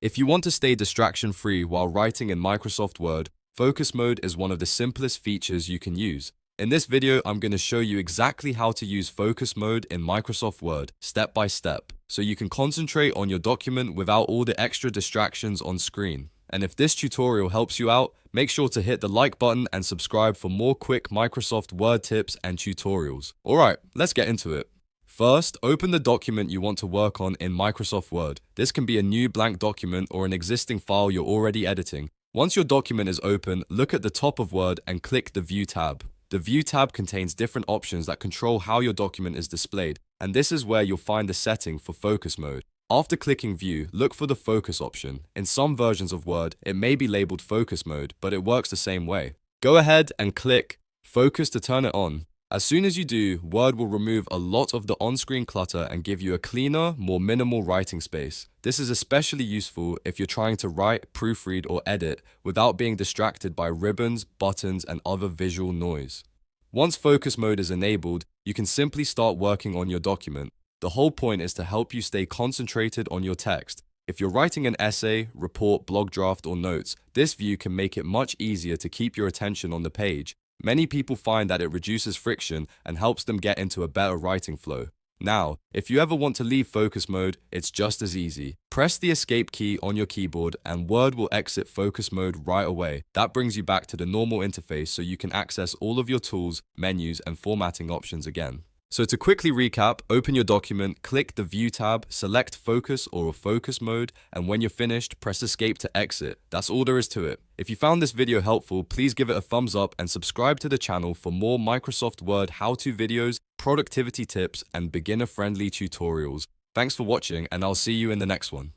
If you want to stay distraction-free while writing in Microsoft Word, focus mode is one of the simplest features you can use. In this video, I'm going to show you exactly how to use focus mode in Microsoft Word, step by step, so you can concentrate on your document without all the extra distractions on screen. And if this tutorial helps you out, make sure to hit the like button and subscribe for more quick Microsoft Word tips and tutorials. Alright, let's get into it. First, open the document you want to work on in Microsoft Word. This can be a new blank document or an existing file you're already editing. Once your document is open, look at the top of Word and click the View tab. The View tab contains different options that control how your document is displayed, and this is where you'll find the setting for focus mode. After clicking View, look for the Focus option. In some versions of Word, it may be labeled Focus Mode, but it works the same way. Go ahead and click Focus to turn it on. As soon as you do, Word will remove a lot of the on-screen clutter and give you a cleaner, more minimal writing space. This is especially useful if you're trying to write, proofread, or edit without being distracted by ribbons, buttons, and other visual noise. Once focus mode is enabled, you can simply start working on your document. The whole point is to help you stay concentrated on your text. If you're writing an essay, report, blog draft, or notes, this view can make it much easier to keep your attention on the page. Many people find that it reduces friction and helps them get into a better writing flow. Now, if you ever want to leave focus mode, it's just as easy. Press the escape key on your keyboard and Word will exit focus mode right away. That brings you back to the normal interface so you can access all of your tools, menus, and formatting options again. So to quickly recap, open your document, click the View tab, select Focus or Focus Mode, and when you're finished, press Escape to exit. That's all there is to it. If you found this video helpful, please give it a thumbs up and subscribe to the channel for more Microsoft Word how-to videos, productivity tips, and beginner-friendly tutorials. Thanks for watching, and I'll see you in the next one.